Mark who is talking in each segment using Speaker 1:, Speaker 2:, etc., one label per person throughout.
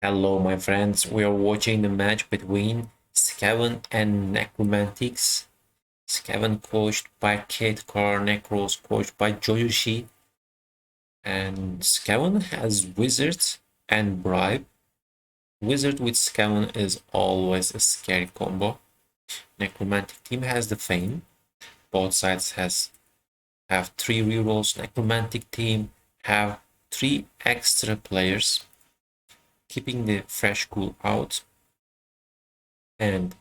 Speaker 1: Hello, my friends. We are watching the match between Skaven and Necromantics. Skaven coached by Kate Carr, Necros coached by Joyoshi. And Skaven has Wizards and Bribe. Wizard with Skaven is always a scary combo. Necromantic team has the Fame. Both sides have 3 rerolls. Necromantic team have 3 extra players, keeping the fresh cool out. And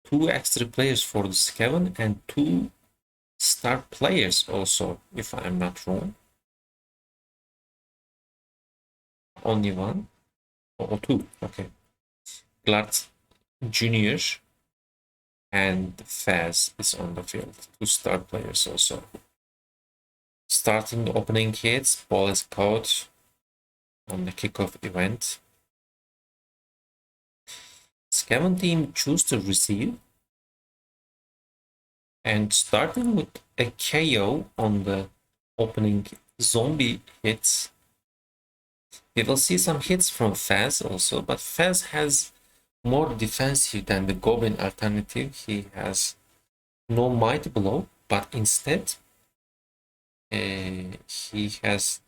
Speaker 1: 2 extra players for the Skaven and 2 star players also, if I'm not wrong. Only one or 2, okay. Glart Junior and Faz is on the field. 2 star players also. Starting the opening hits, ball is caught on the kickoff event. Skaven team choose to receive. And starting with a KO on the opening zombie hits, we will see some hits from Faz also, but Faz has more defensive than the Goblin alternative. He has no mighty blow, but instead he has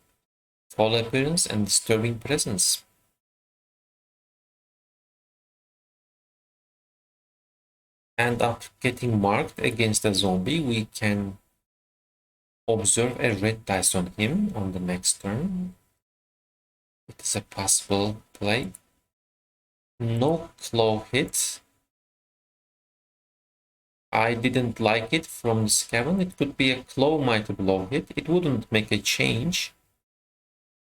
Speaker 1: fall appearance and disturbing presence. End up getting marked against a zombie. We can observe a red dice on him on the next turn. It is a possible play. No claw hit. I didn't like it from the Skaven. It could be a claw mighty blow hit. It wouldn't make a change.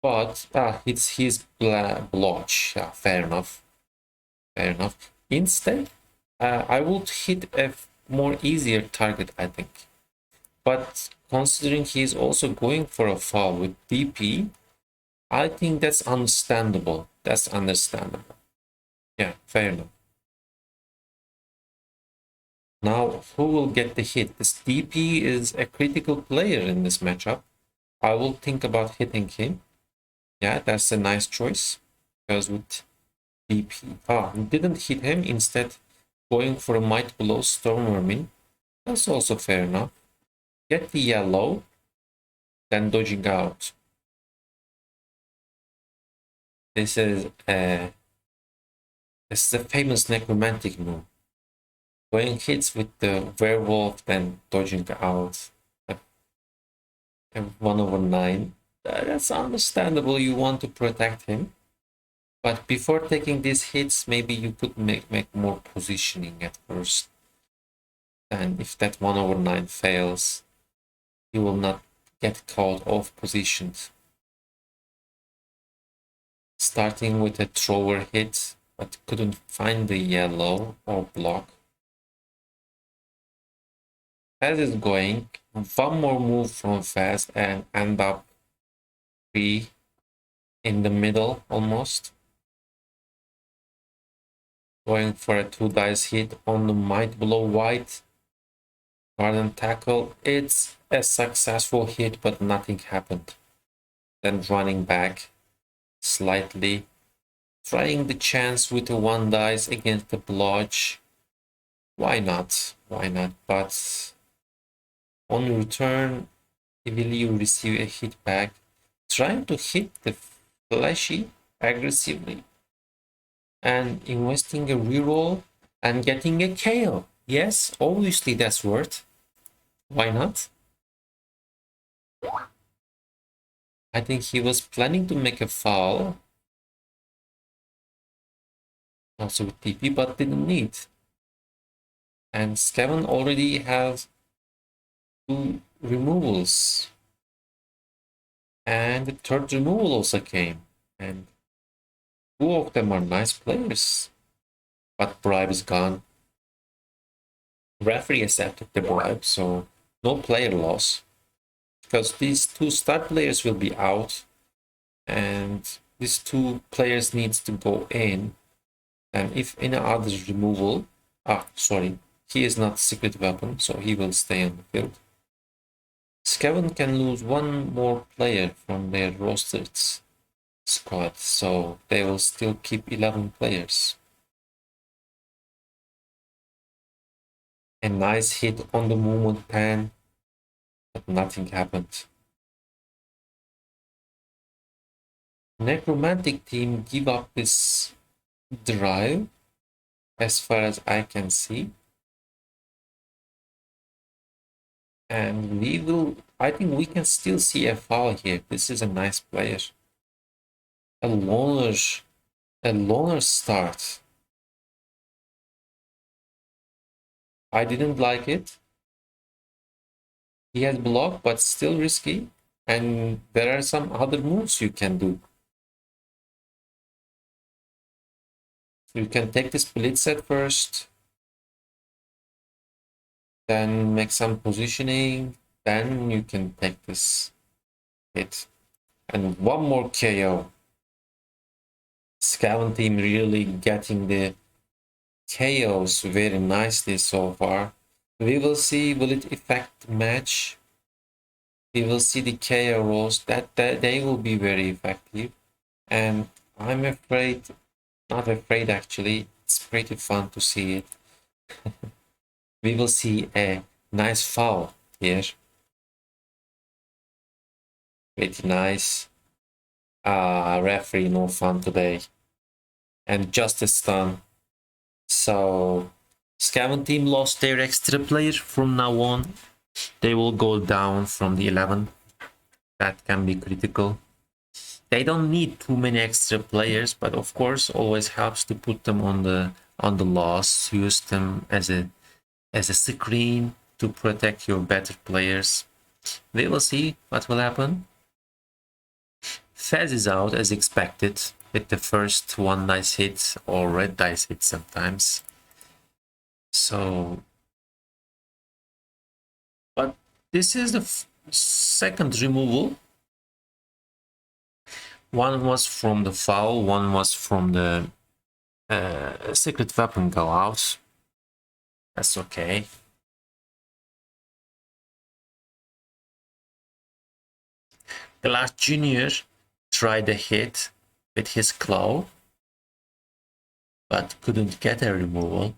Speaker 1: But it's his blotch. Yeah, fair enough. Fair enough. Instead, I would hit a more easier target, I think. But considering he's also going for a foul with DP, I think that's understandable. That's understandable. Yeah, fair enough. Now, who will get the hit? This DP is a critical player in this matchup. I will think about hitting him. Yeah, that's a nice choice. Because with DP... didn't hit him. Instead, going for a might blow Stormworming. That's also fair enough. Get the yellow. Then dodging out. This is a famous necromantic move. Going hits with the werewolf, then dodging out. 1/9. That's understandable. You want to protect him. But before taking these hits, maybe you could make more positioning at first. And if that 1/9 fails, you will not get caught off positioned. Starting with a thrower hit, but couldn't find the yellow or block. Faz is going, one more move from Faz and end up 3 in the middle almost. Going for a 2 dice hit on the might blow white. Garden tackle, it's a successful hit, but nothing happened. Then running back slightly, trying the chance with a 1 dice against the blotch. Why not? Why not? But on return, will you receive a hit back? Trying to hit the fleshy aggressively and investing a reroll and getting a KO. Yes, obviously that's worth. Why not? I think he was planning to make a foul. Also with TP, but didn't need. And Skaven already has 2 removals. And the 3rd removal also came. And 2 of them are nice players. But bribe is gone. Referee accepted the bribe, so no player loss. Because these 2 star players will be out. And these 2 players needs to go in. And if any other removal... he is not secret weapon, so he will stay on the field. Skaven can lose 1 more player from their rosters. squad, so they will still keep 11 players. A nice hit on the movement pan, but nothing happened. Necromantic team give up this drive as far as I can see. And I think we can still see a foul here. This is a nice player. A loner start. I didn't like it. He has block, but still risky. And there are some other moves you can do. You can take the split set first, then make some positioning, then you can take this hit. And one more KO. Skaven team really getting the KOs very nicely so far. We will see, will it affect the match? We will see the KO rolls, that they will be very effective. And I'm afraid, not afraid actually, it's pretty fun to see it. We will see a nice foul here. Pretty nice. Referee, no fun today. And just a stun. So Skaven team lost their extra player. From now on, they will go down from the 11. That can be critical. They don't need too many extra players, but of course, always helps to put them on the loss. Use them as a screen to protect your better players. We will see what will happen. Fez is out as expected with the first one dice hit or red dice hit sometimes. So, but this is the second removal. One was from the foul, one was from the secret weapon go out. That's okay. Glass Jr. tried a hit with his claw, but couldn't get a removal.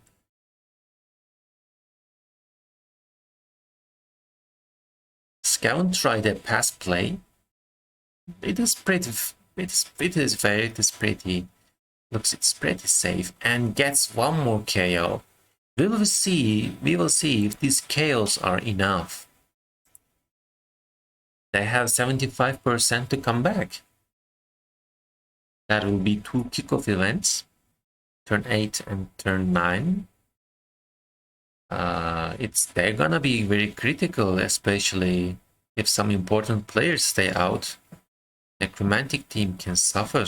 Speaker 1: Skaven tried a pass play. It's pretty safe and gets one more KO. We will see if these KOs are enough. They have 75% to come back. That will be 2 kickoff events, turn 8 and turn 9. They're gonna be very critical, especially if some important players stay out. Necromantic team can suffer.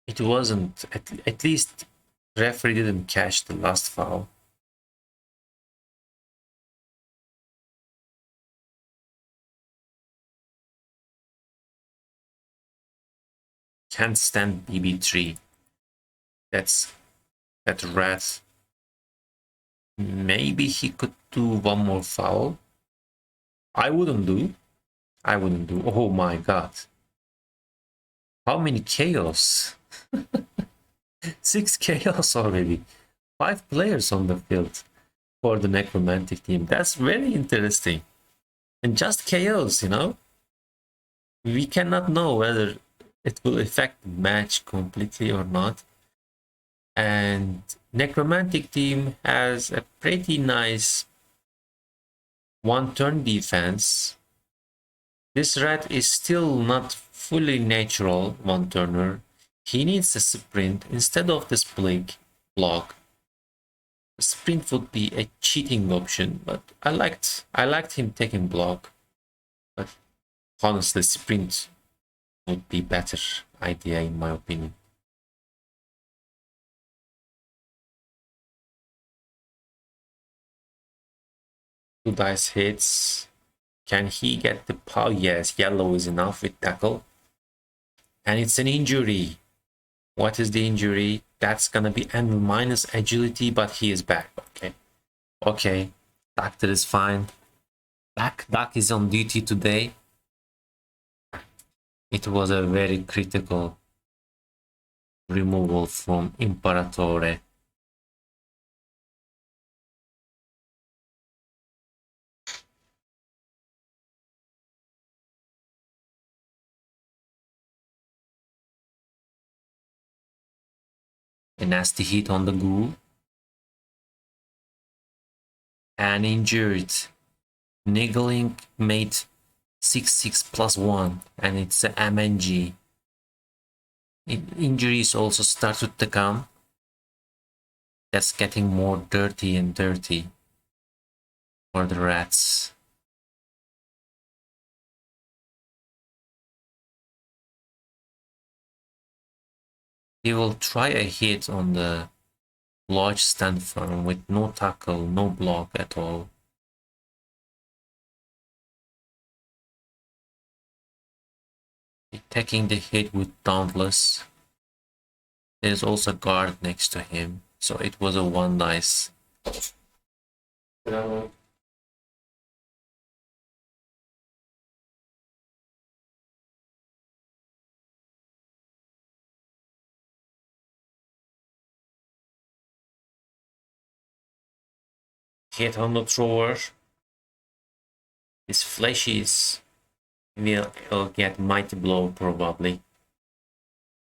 Speaker 1: It wasn't, at least referee didn't catch the last foul. Can't stand BB3. That rat. Maybe he could do one more foul. I wouldn't do. Oh my god. How many chaos? 6 chaos already. 5 players on the field for the necromantic team. That's very interesting. And just chaos, you know? We cannot know whether it will affect the match completely or not. And necromantic team has a pretty nice one turn defense. This rat is still not fully natural one turner. He needs a sprint instead of the split block. The sprint would be a cheating option, but I liked him taking block. But honestly, sprint would be better idea in my opinion. Two dice hits. Can he get the power? Yes, yellow is enough with tackle. And it's an injury. What is the injury? That's gonna be and minus agility, but he is back. Okay. Okay. Doctor is fine. Black Duck is on duty today. It was a very critical removal from Imperatore. A nasty hit on the ghoul. And injured. Niggling made 6/6 plus 1, and it's a MNG. Injuries also started to come. That's getting more dirty and dirty for the rats. He will try a hit on the large stand firm with no tackle, no block at all. Taking the hit with Dauntless. There's also a guard next to him, so it was a one dice. Hit on the thrower. His fleshies will get Mighty Blow probably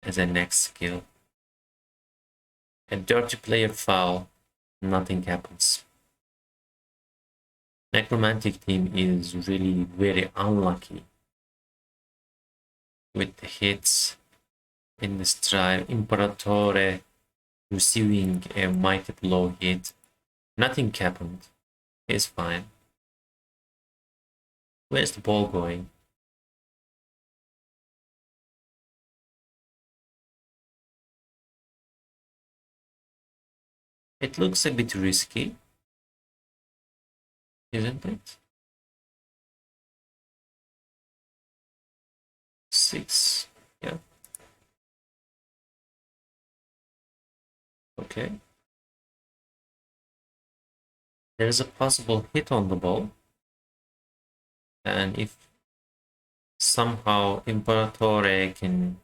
Speaker 1: as a next skill. A dirty player foul, nothing happens. Necromantic team is really very unlucky with the hits in this drive. Imperatore receiving a Mighty Blow hit. Nothing happened. It's fine. Where's the ball going? It looks a bit risky, isn't it? 6, yeah. Okay. There's a possible hit on the ball. And if somehow Imperatore can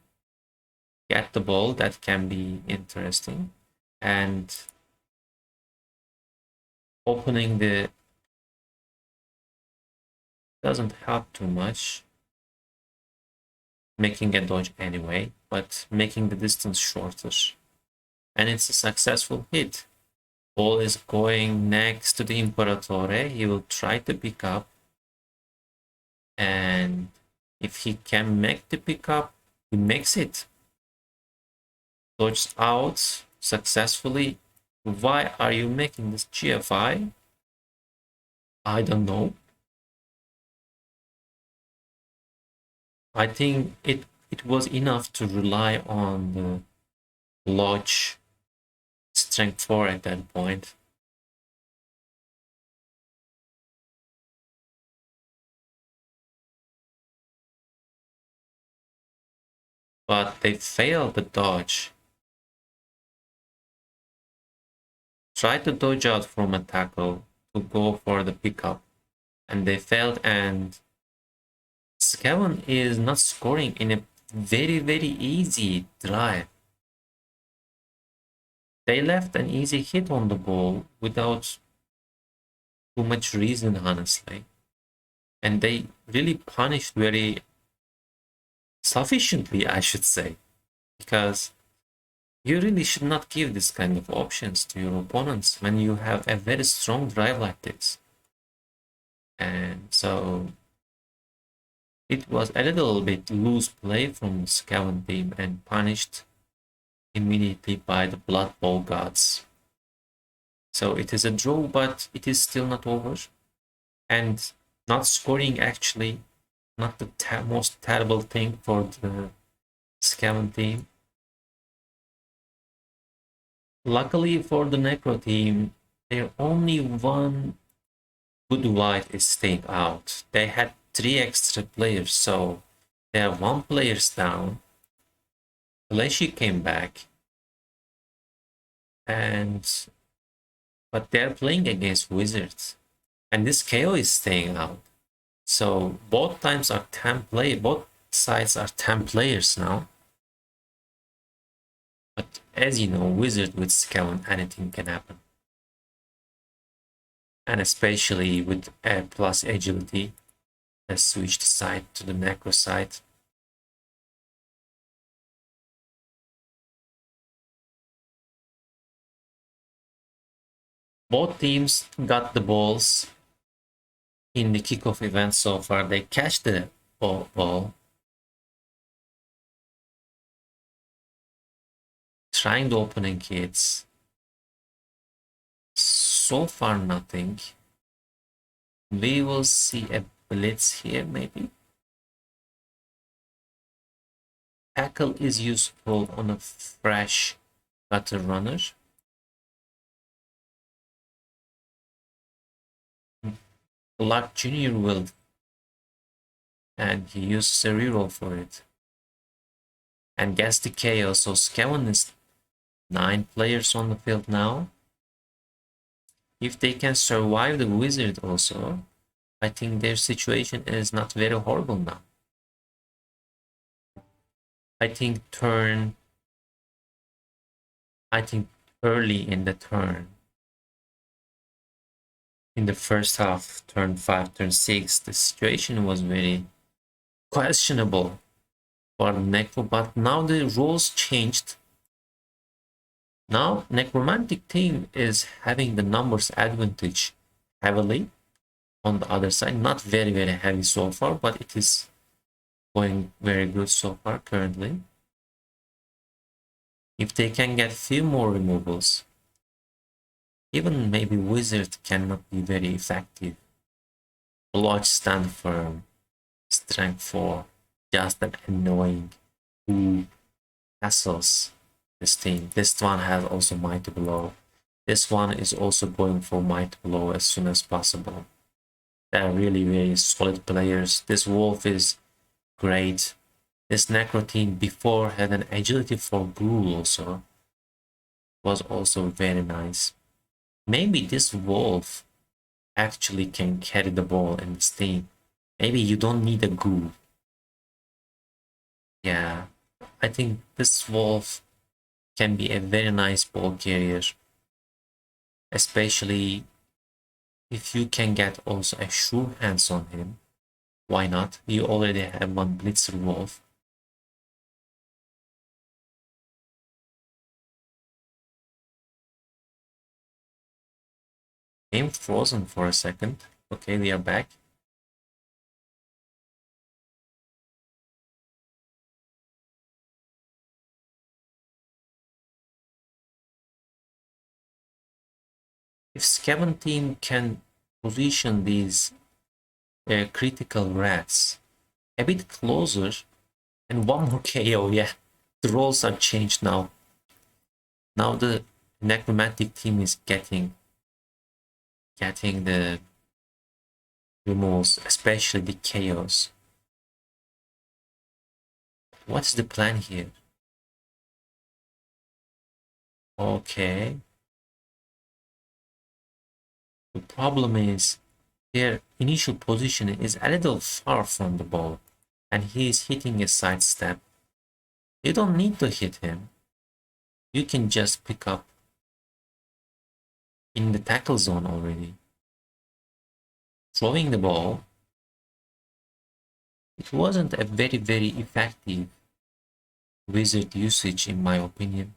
Speaker 1: get the ball, that can be interesting. And opening the doesn't help too much, making a dodge anyway, but making the distance shorter. And it's a successful hit. Ball is going next to the Imperatore. He will try to pick up, and if he can make the pickup, he makes it. Dodges out successfully. Why are you making this GFI? I don't know. I think it was enough to rely on the Lodge strength 4 at that point. But they failed the dodge. Tried to dodge out from a tackle to go for the pickup, and they failed, and skaven is not scoring in a very, very easy drive. They left an easy hit on the ball without too much reason, honestly. And they really punished very sufficiently, I should say, because you really should not give this kind of options to your opponents when you have a very strong drive like this. And so it was a little bit loose play from the skaven team and punished immediately by the bloodbowl gods. So it is a draw, but it is still not over. And not scoring actually not the most terrible thing for the skaven team. Luckily for the necro team, their only one good white is staying out. They had 3 extra players, so they have 1 players down. Flashy came back, but they're playing against wizards, and this KO is staying out. So both times are 10 play, both sides are 10 players now. But as you know, wizard with skaven, anything can happen. And especially with plus agility. Let's switch the side to the necro side. Both teams got the balls in the kickoff event so far. They catch the ball, trying the opening hits. So far, nothing. We will see a blitz here, maybe. Tackle is useful on a fresh gutter runner. Clark Jr. will, and he uses a reroll for it. And gets the KO, so skaven is 9 players on the field now. If they can survive the wizard also, I think their situation is not very horrible now. I think early in the turn, in the first half, turn 5, turn 6, the situation was very questionable for Necro, but now the roles changed. Now necromantic team is having the numbers advantage heavily on the other side. Not very heavy so far, but it is going very good so far currently. If they can get few more removals, even maybe wizard cannot be very effective. Blodge stand firm, strength 4, just an annoying who hassles this team. This one has also mighty blow. This one is also going for mighty blow as soon as possible. They're really very solid players. This wolf is great. This necro team before had an agility for ghoul also. Was also very nice. Maybe this wolf actually can carry the ball in this team. Maybe you don't need a ghoul. Yeah, I think this wolf can be a very nice ball carrier. Especially if you can get also a sure hands on him. Why not? You already have one blitzer wolf. Game frozen for a second. Okay, we are back. If skaven team can position these critical rats a bit closer and one more KO, yeah, the roles are changed now. Now the necromantic team is getting the removals, especially the KOs. What's the plan here? Okay. The problem is their initial position is a little far from the ball, and he is hitting a sidestep. You don't need to hit him. You can just pick up in the tackle zone already. Throwing the ball, it wasn't a very effective wizard usage in my opinion.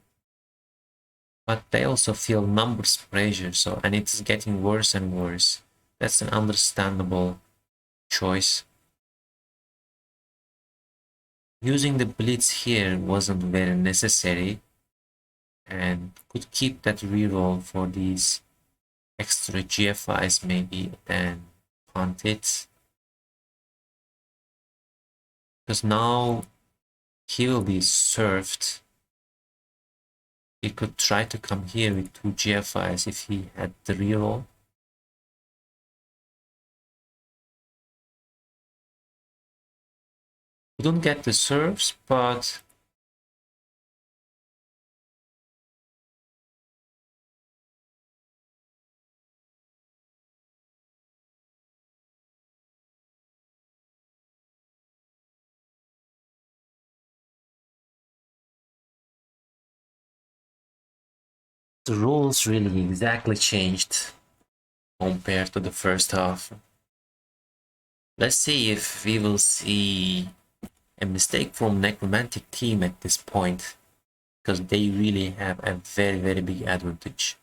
Speaker 1: But they also feel numbers pressure, so and it's getting worse and worse. That's an understandable choice. Using the blitz here wasn't very necessary and could keep that reroll for these extra GFIs maybe and punt it. Because now he will be served. He could try to come here with 2 GFIs if he had the reroll. We don't get the serves, but the rules really exactly changed compared to the first half. Let's see if we will see a mistake from necromantic team at this point, because they really have a very big advantage.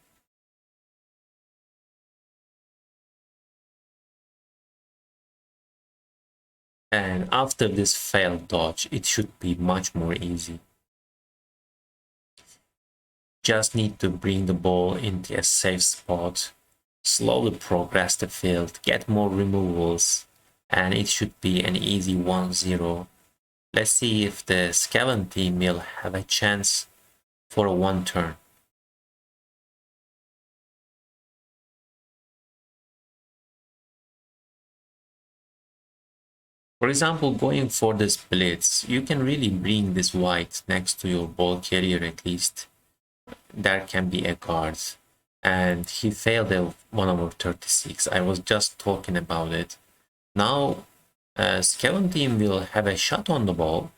Speaker 1: And after this failed dodge, it should be much more easy. Just need to bring the ball into a safe spot, slowly progress the field, get more removals, and it should be an easy 1-0. Let's see if the skaven team will have a chance for a one turn. For example, going for this blitz, you can really bring this white next to your ball carrier at least. There can be a guard. And he failed a 1/36. I was just talking about it. Now, Skaven team will have a shot on the ball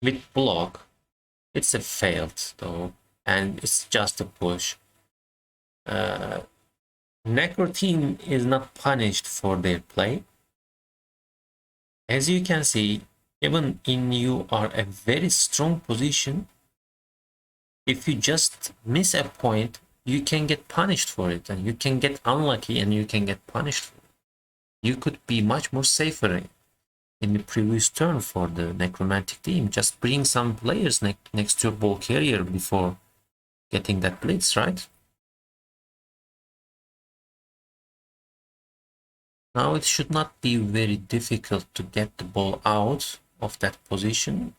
Speaker 1: with block. It's a failed though, and it's just a push. Necro team is not punished for their play. As you can see, even in you are a very strong position, if you just miss a point, you can get punished for it, and you can get unlucky and you can get punished for it. You could be much more safer in the previous turn for the necromantic team. Just bring some players next to your ball carrier before getting that blitz, right? Now it should not be very difficult to get the ball out of that position,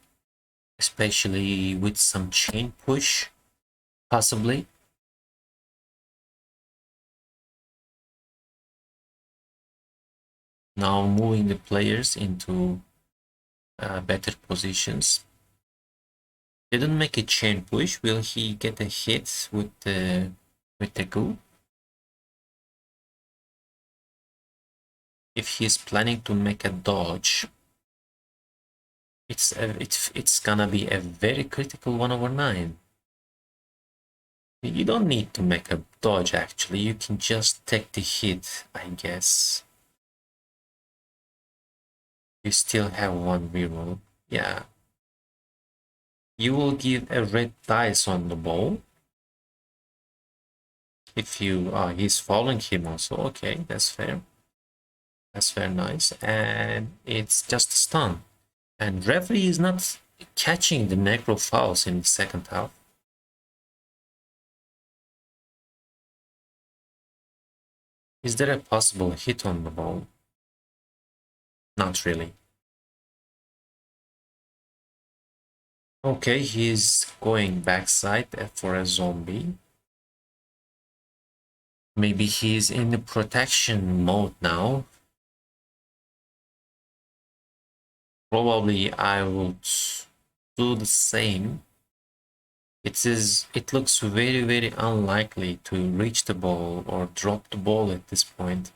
Speaker 1: especially with some chain push, possibly. Now moving the players into better positions. Didn't make a chain push. Will he get a hit with the goo? If he's planning to make a dodge, it's gonna be a very critical 1/9. You don't need to make a dodge actually. You can just take the hit, I guess. You still have one reroll. Yeah. You will give a red dice on the ball. If you he's following him also. Okay, that's fair. That's very nice. And it's just a stun. And referee is not catching the necro fouls in the second half. Is there a possible hit on the ball? Not really. Okay, he's going backside for a zombie. Maybe he's in the protection mode now. Probably I would do the same. It looks very unlikely to reach the ball or drop the ball at this point.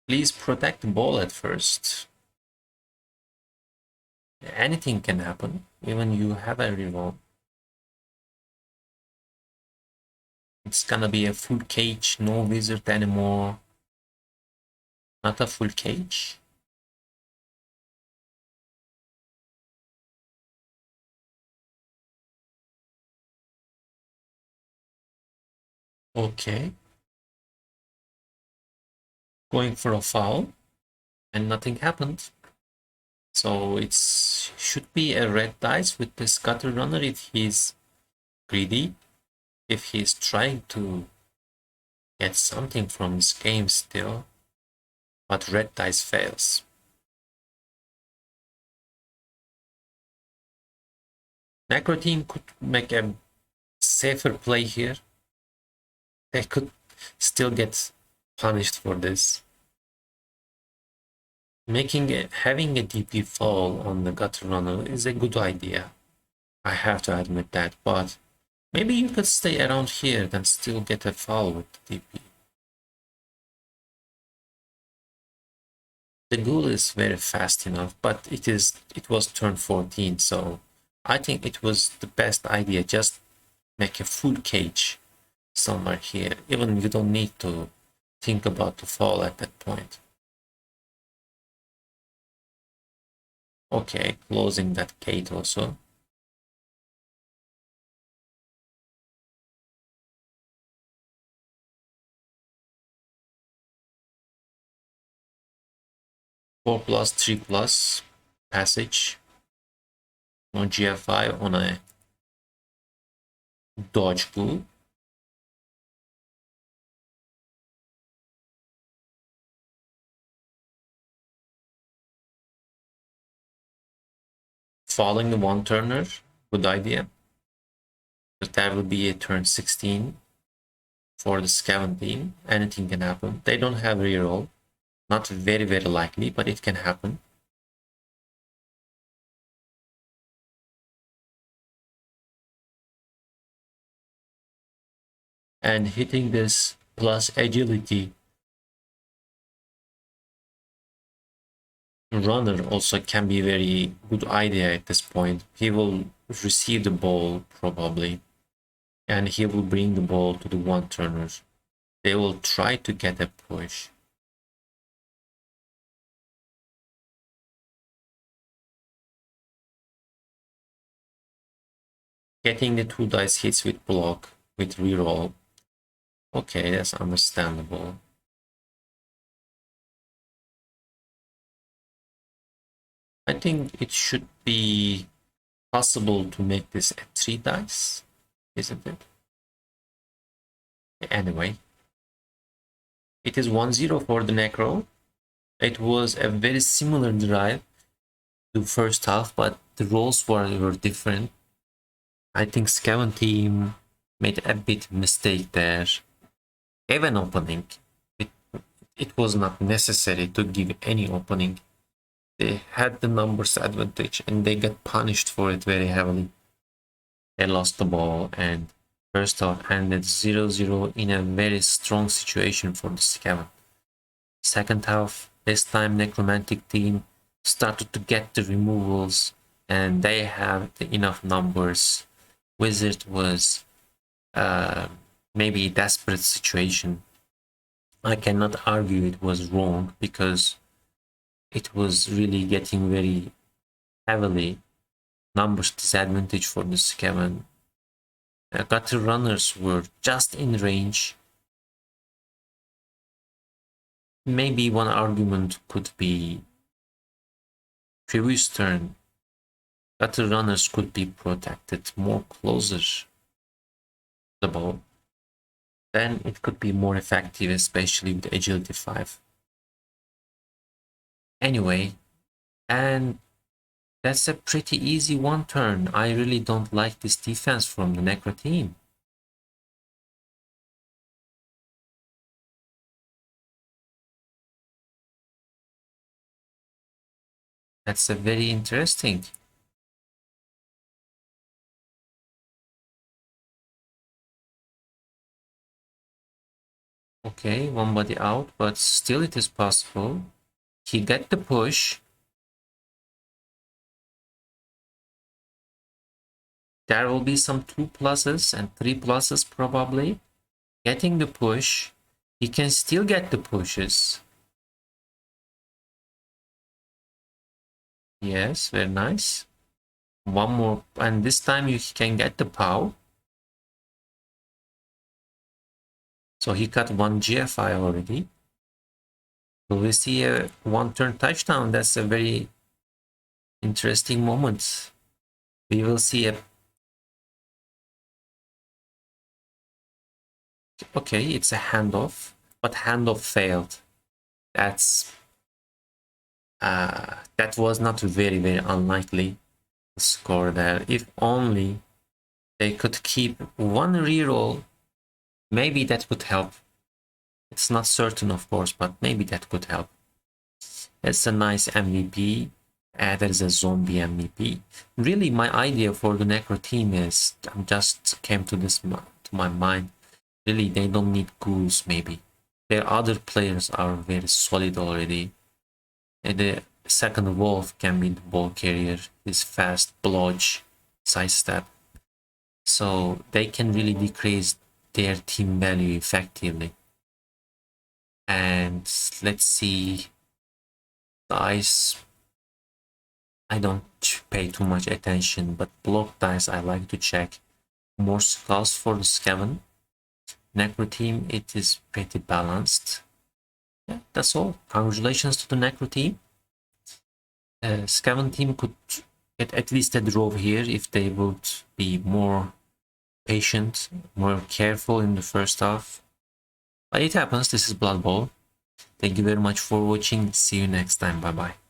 Speaker 1: Please protect the ball at first. Anything can happen, even you have a reroll. It's gonna be a full cage, no wizard anymore. Not a full cage. Okay. Going for a foul, and nothing happened. So it should be a red dice with this gutter runner if he's greedy. If he's trying to get something from this game still, but red dice fails. Necro team could make a safer play here. They could still get punished for this. Having a DP fall on the gutter runner is a good idea. I have to admit that, but Maybe you could stay around here, then still get a foul with the DP. The ghoul is very fast enough, but it was turn 14, so I think it was the best idea. Just make a full cage somewhere here. Even you don't need to think about the fall at that point. Okay, closing that gate also. Four plus, 3 plus passage. On GFI on a dodge ghoul. Following the one turner, good idea. But that will be a turn 16 for the Skaven team. Anything can happen. They don't have reroll. Not very, very likely, but it can happen. And hitting this plus agility runner also can be a very good idea at this point. He will receive the ball probably, and he will bring the ball to the one turner. They will try to get a push. Getting the 2 dice hits with block, with reroll. Okay, that's understandable. I think it should be possible to make this a 3 dice, isn't it? Anyway, it is 1-0 for the Necro. It was a very similar drive to first half, but the roles were different. I think Skaven team made a bit mistake there. Gave an opening. It was not necessary to give any opening. They had the numbers advantage and they got punished for it very heavily. They lost the ball and first half ended 0-0 in a very strong situation for the Skaven. Second half, this time necromantic team started to get the removals and they have enough numbers. Wizard was maybe a desperate situation. I cannot argue it was wrong because it was really getting very heavily numbers disadvantage for the Skaven. Gutter runners were just in range. Maybe one argument could be previous turn gutter runners could be protected more closer to the ball. Then it could be more effective, especially with agility 5. Anyway, and that's a pretty easy one turn. I really don't like this defense from the Necro team. That's a very interesting. Okay, one body out, but still it is possible. He got the push. There will be some 2 pluses and 3 pluses probably. Getting the push. He can still get the pushes. Yes, very nice. One more, and this time you can get the POW. So he got 1 GFI already. Will we see a 1-turn touchdown? That's a very interesting moment. We will see a... Okay, it's a handoff, but handoff failed. That was not very, very unlikely score there. If only they could keep 1 reroll, maybe that would help. It's not certain, of course, but maybe that could help. It's a nice MVP. There is a zombie MVP. Really, my idea for the Necro team is just came to my mind. Really, they don't need ghouls. Maybe their other players are very solid already. And the second wolf can be the ball carrier. Is fast, blodge, sidestep. So they can really decrease their team value effectively. And let's see, dice. I don't pay too much attention, but block dice I like to check. More skulls for the skaven. Necro team, it is pretty balanced. Yeah, that's all. Congratulations to the Necro team. Skaven team could get at least a draw here if they would be more patient, more careful in the first half. But it happens. This is Blood Bowl. Thank you very much for watching. See you next time. Bye bye.